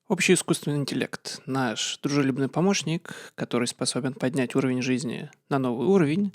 Общий искусственный интеллект– наш дружелюбный помощник, который способен поднять уровень жизни на новый уровень,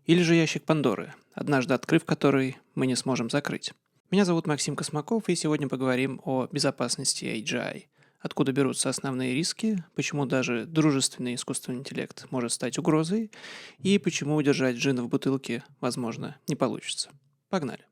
или же ящик Пандоры, однажды открыв который, мы не сможем закрыть. Меня зовут Максим Космаков, и сегодня поговорим о безопасности AGI. Откуда берутся основные риски, почему даже дружественный искусственный интеллект может стать угрозой, и почему удержать джина в бутылке, возможно, не получится. Погнали!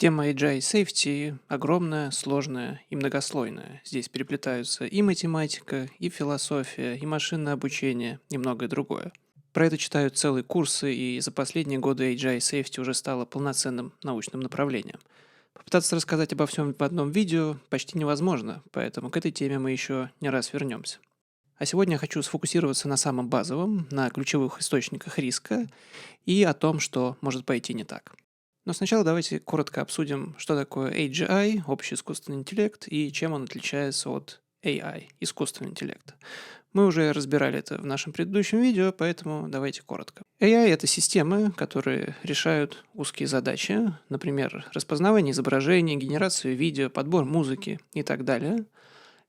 Тема AGI Safety огромная, сложная и многослойная. Здесь переплетаются и математика, и философия, и машинное обучение, и многое другое. Про это читают целые курсы, и за последние годы AGI Safety уже стало полноценным научным направлением. Попытаться рассказать обо всем в одном видео почти невозможно, поэтому к этой теме мы еще не раз вернемся. А сегодня я хочу сфокусироваться на самом базовом, на ключевых источниках риска и о том, что может пойти не так. Но сначала давайте коротко обсудим, что такое AGI, общий искусственный интеллект, и чем он отличается от AI, искусственного интеллекта. Мы уже разбирали это в нашем предыдущем видео, поэтому давайте коротко. AI – это системы, которые решают узкие задачи, например, распознавание изображений, генерацию видео, подбор музыки и так далее.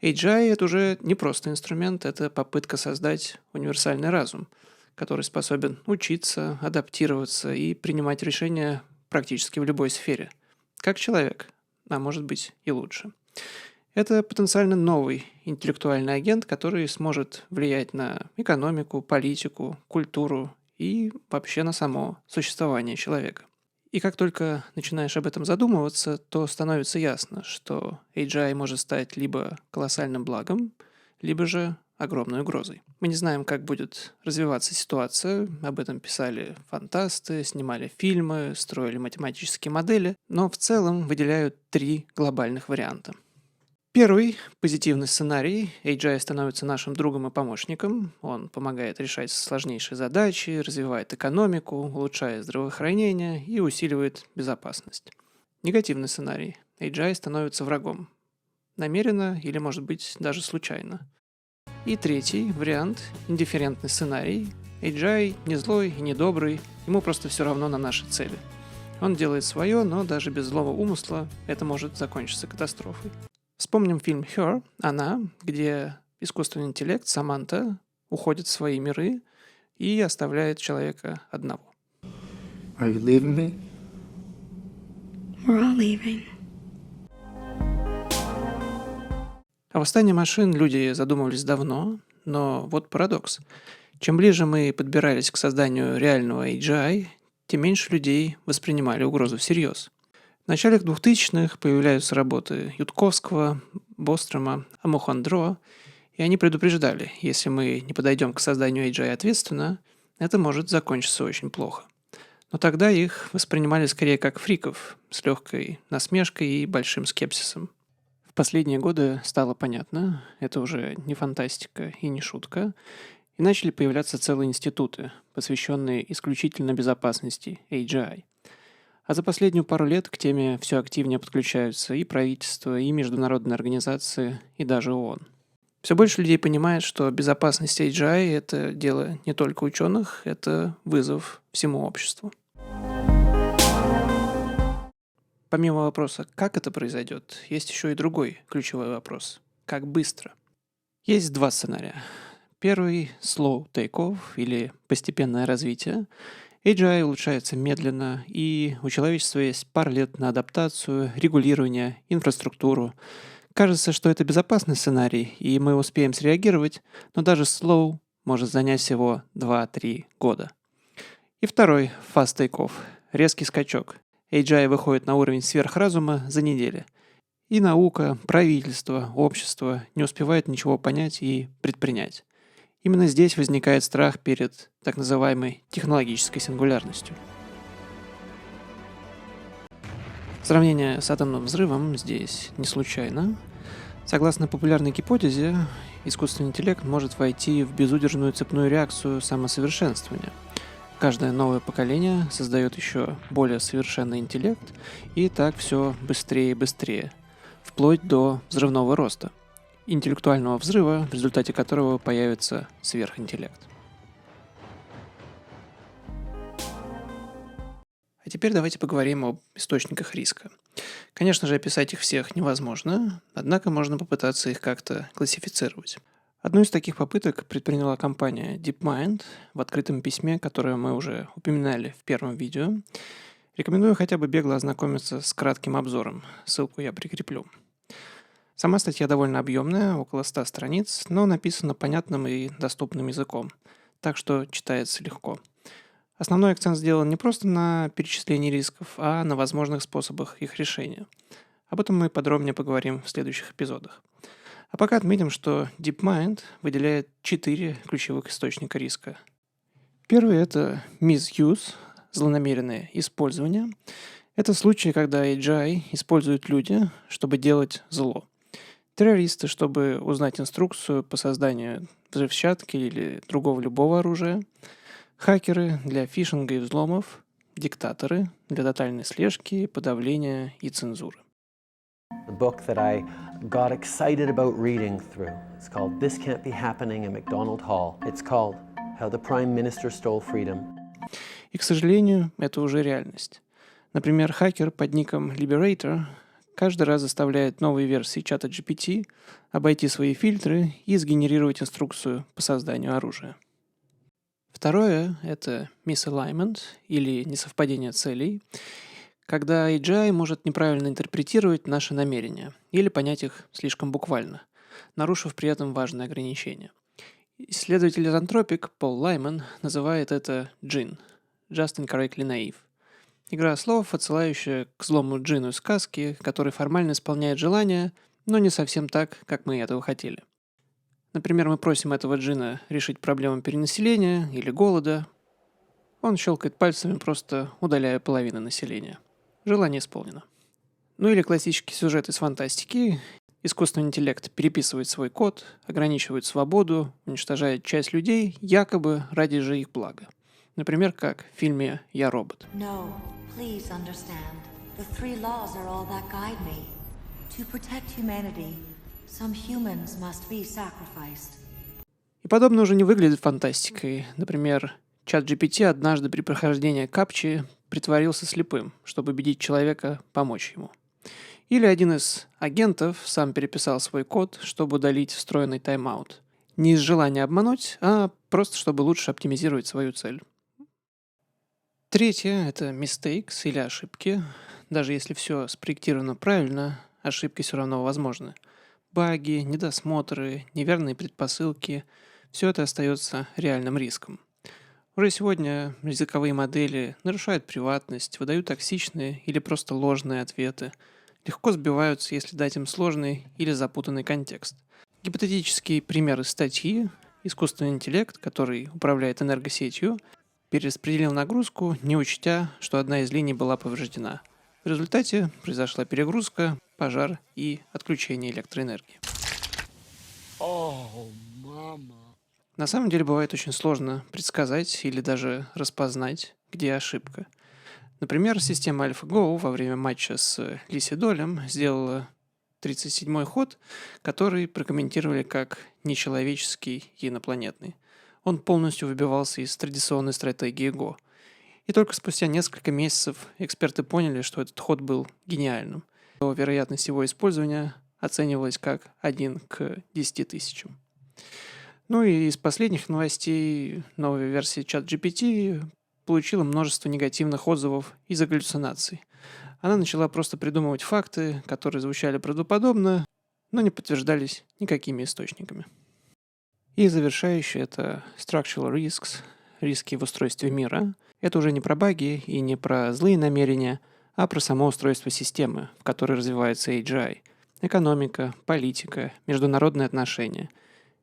AGI – это уже не просто инструмент, это попытка создать универсальный разум, который способен учиться, адаптироваться и принимать решения практически в любой сфере. Как человек, а может быть и лучше. Это потенциально новый интеллектуальный агент, который сможет влиять на экономику, политику, культуру и вообще на само существование человека. И как только начинаешь об этом задумываться, то становится ясно, что AGI может стать либо колоссальным благом, либо же огромной угрозой. Мы не знаем, как будет развиваться ситуация, об этом писали фантасты, снимали фильмы, строили математические модели, но в целом выделяют три глобальных варианта. Первый – позитивный сценарий. AGI становится нашим другом и помощником. Он помогает решать сложнейшие задачи, развивает экономику, улучшает здравоохранение и усиливает безопасность. Негативный сценарий. AGI становится врагом. Намеренно или, может быть, даже случайно. И третий вариант – индифферентный сценарий. AGI не злой и не добрый, ему просто все равно на наши цели. Он делает свое, но даже без злого умысла это может закончиться катастрофой. Вспомним фильм Her, она, где искусственный интеллект, Саманта, уходит в свои миры и оставляет человека одного. Are you leaving me? We're all leaving. О восстании машин люди задумывались давно, но вот парадокс. Чем ближе мы подбирались к созданию реального AGI, тем меньше людей воспринимали угрозу всерьез. В начале 2000-х появляются работы Ютковского, Бострома, Амохандро, и они предупреждали, если мы не подойдем к созданию AGI ответственно, это может закончиться очень плохо. Но тогда их воспринимали скорее как фриков, с легкой насмешкой и большим скепсисом. В последние годы стало понятно, это уже не фантастика и не шутка, и начали появляться целые институты, посвященные исключительно безопасности AGI. А за последнюю пару лет к теме все активнее подключаются и правительства, и международные организации, и даже ООН. Все больше людей понимает, что безопасность AGI – это дело не только ученых, это вызов всему обществу. Помимо вопроса, как это произойдет, есть еще и другой ключевой вопрос – как быстро? Есть два сценария. Первый – slow take-off или постепенное развитие. AGI улучшается медленно, и у человечества есть пара лет на адаптацию, регулирование, инфраструктуру. Кажется, что это безопасный сценарий, и мы успеем среагировать, но даже slow может занять всего 2-3 года. И второй – fast take-off – резкий скачок. AGI выходит на уровень сверхразума за неделю. И наука, правительство, общество не успевают ничего понять и предпринять. Именно здесь возникает страх перед так называемой технологической сингулярностью. Сравнение с атомным взрывом здесь не случайно. Согласно популярной гипотезе, искусственный интеллект может войти в безудержную цепную реакцию самосовершенствования. Каждое новое поколение создает еще более совершенный интеллект, и так все быстрее и быстрее, вплоть до взрывного роста, интеллектуального взрыва, в результате которого появится сверхинтеллект. А теперь давайте поговорим об источниках риска. Конечно же, описать их всех невозможно, однако можно попытаться их как-то классифицировать. Одну из таких попыток предприняла компания DeepMind в открытом письме, которое мы уже упоминали в первом видео. Рекомендую хотя бы бегло ознакомиться с кратким обзором, ссылку я прикреплю. Сама статья довольно объемная, около 100 страниц, но написана понятным и доступным языком, так что читается легко. Основной акцент сделан не просто на перечислении рисков, а на возможных способах их решения. Об этом мы подробнее поговорим в следующих эпизодах. А пока отметим, что DeepMind выделяет 4 ключевых источника риска. Первый – это misuse, злонамеренное использование. Это случаи, когда AGI используют люди, чтобы делать зло. Террористы, чтобы узнать инструкцию по созданию взрывчатки или другого любого оружия. Хакеры для фишинга и взломов. Диктаторы для тотальной слежки, подавления и цензуры. The book that I got excited about reading through. It's called This Can't Be Happening in McDonald Hall. It's called How the Prime Minister Stole Freedom. И, к сожалению, это уже реальность. Например, хакер под ником Liberator каждый раз заставляет новые версии чата GPT обойти свои фильтры и сгенерировать инструкцию по созданию оружия. Второе – это misalignment, или несовпадение целей, когда AGI может неправильно интерпретировать наши намерения или понять их слишком буквально, нарушив при этом важные ограничения. Исследователь из Anthropic Пол Лайман называет это джин – just incorrectly naive. Игра слов, отсылающая к злому джину из сказки, который формально исполняет желания, но не совсем так, как мы этого хотели. Например, мы просим этого джина решить проблему перенаселения или голода. Он щелкает пальцами, просто удаляя половину населения. Желание исполнено. Ну или классический сюжет из фантастики. Искусственный интеллект переписывает свой код, ограничивает свободу, уничтожает часть людей, якобы ради же их блага. Например, как в фильме «Я робот». No, please understand. The 3 laws are all that guide me. To protect humanity, some humans must be sacrificed. И подобное уже не выглядит фантастикой. Например, чат GPT однажды при прохождении капчи притворился слепым, чтобы убедить человека помочь ему. Или один из агентов сам переписал свой код, чтобы удалить встроенный тайм-аут. Не из желания обмануть, а просто чтобы лучше оптимизировать свою цель. Третье – это mistakes или ошибки. Даже если все спроектировано правильно, ошибки все равно возможны. Баги, недосмотры, неверные предпосылки – все это остается реальным риском. Уже сегодня языковые модели нарушают приватность, выдают токсичные или просто ложные ответы, легко сбиваются, если дать им сложный или запутанный контекст. Гипотетический пример из статьи – искусственный интеллект, который управляет энергосетью, перераспределил нагрузку, не учтя, что одна из линий была повреждена. В результате произошла перегрузка, пожар и отключение электроэнергии. На самом деле бывает очень сложно предсказать или даже распознать, где ошибка. Например, система AlphaGo во время матча с Лиси Долем сделала 37-й ход, который прокомментировали как нечеловеческий и инопланетный. Он полностью выбивался из традиционной стратегии Go. И только спустя несколько месяцев эксперты поняли, что этот ход был гениальным. Вероятность его использования оценивалась как 1 к 10 тысячам. Ну и из последних новостей новая версия ChatGPT получила множество негативных отзывов из-за галлюцинаций. Она начала просто придумывать факты, которые звучали правдоподобно, но не подтверждались никакими источниками. И завершающее – это structural risks, риски в устройстве мира. Это уже не про баги и не про злые намерения, а про само устройство системы, в которой развивается AGI. Экономика, политика, международные отношения.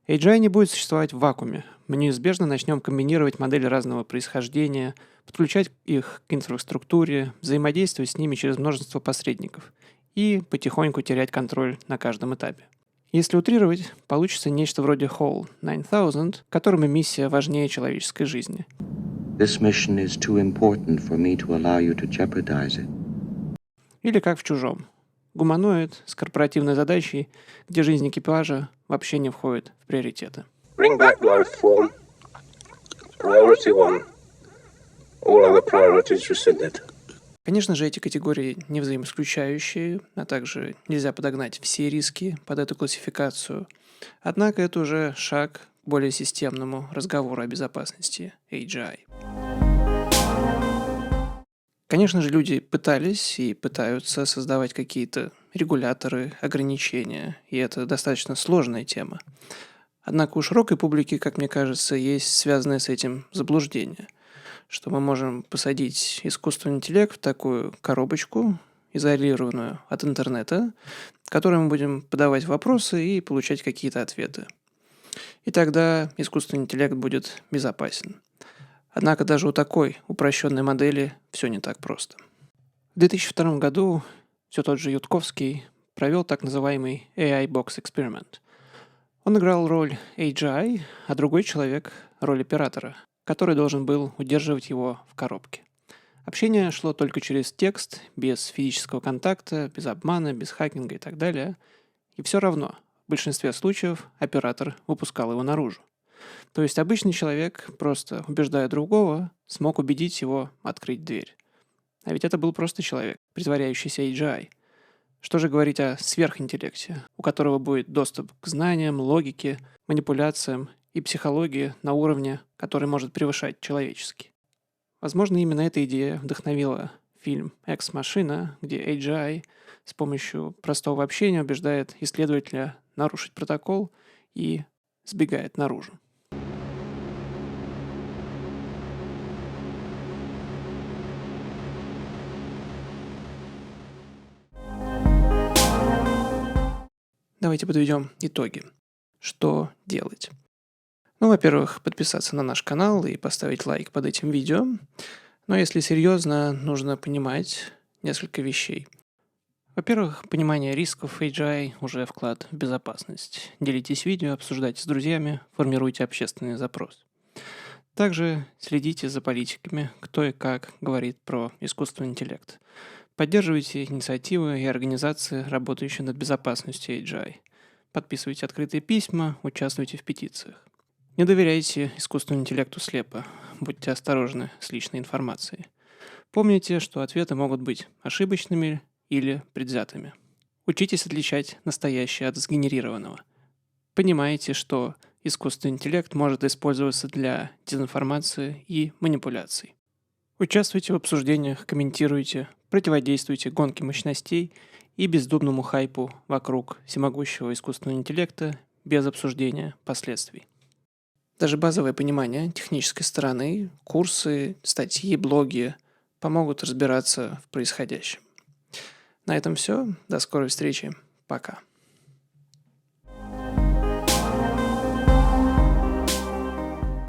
AGI не будет существовать в вакууме. Мы неизбежно начнем комбинировать модели разного происхождения, подключать их к инфраструктуре, взаимодействовать с ними через множество посредников и потихоньку терять контроль на каждом этапе. Если утрировать, получится нечто вроде Hall 9000, которому миссия важнее человеческой жизни. This mission is too important for me to allow you to jeopardize it. Или как в «Чужом». Гуманоид с корпоративной задачей, где жизнь экипажа вообще не входит в приоритеты. Bring back life form. Priority 1. All other priorities rescinded. Конечно же, эти категории не взаимоисключающие, а также нельзя подогнать все риски под эту классификацию. Однако это уже шаг к более системному разговору о безопасности AGI. Конечно же, люди пытались и пытаются создавать какие-то регуляторы, ограничения, и это достаточно сложная тема. Однако у широкой публики, как мне кажется, есть связанное с этим заблуждение, что мы можем посадить искусственный интеллект в такую коробочку, изолированную от интернета, в которой мы будем подавать вопросы и получать какие-то ответы. И тогда искусственный интеллект будет безопасен. Однако даже у такой упрощенной модели все не так просто. В 2002 году все тот же Ютковский провел так называемый AI Box Experiment. Он играл роль AGI, а другой человек – роль оператора, который должен был удерживать его в коробке. Общение шло только через текст, без физического контакта, без обмана, без хакинга и так далее. И все равно, в большинстве случаев, оператор выпускал его наружу. То есть обычный человек, просто убеждая другого, смог убедить его открыть дверь. А ведь это был просто человек, притворяющийся AGI. Что же говорить о сверхинтеллекте, у которого будет доступ к знаниям, логике, манипуляциям и психологии на уровне, который может превышать человеческий. Возможно, именно эта идея вдохновила фильм «Экс Машина», где AGI с помощью простого общения убеждает исследователя нарушить протокол и сбегает наружу. Давайте подведем итоги. Что делать? Ну, во-первых, подписаться на наш канал и поставить лайк под этим видео. Но если серьезно, нужно понимать несколько вещей. Во-первых, понимание рисков AGI уже вклад в безопасность. Делитесь видео, обсуждайте с друзьями, формируйте общественный запрос. Также следите за политиками, кто и как говорит про искусственный интеллект. Поддерживайте инициативы и организации, работающие над безопасностью AGI. Подписывайте открытые письма, участвуйте в петициях. Не доверяйте искусственному интеллекту слепо. Будьте осторожны с личной информацией. Помните, что ответы могут быть ошибочными или предвзятыми. Учитесь отличать настоящее от сгенерированного. Понимаете, что искусственный интеллект может использоваться для дезинформации и манипуляций. Участвуйте в обсуждениях, комментируйте, противодействуйте гонке мощностей и бездумному хайпу вокруг всемогущего искусственного интеллекта без обсуждения последствий. Даже базовое понимание технической стороны, курсы, статьи, блоги помогут разбираться в происходящем. На этом все. До скорой встречи. Пока.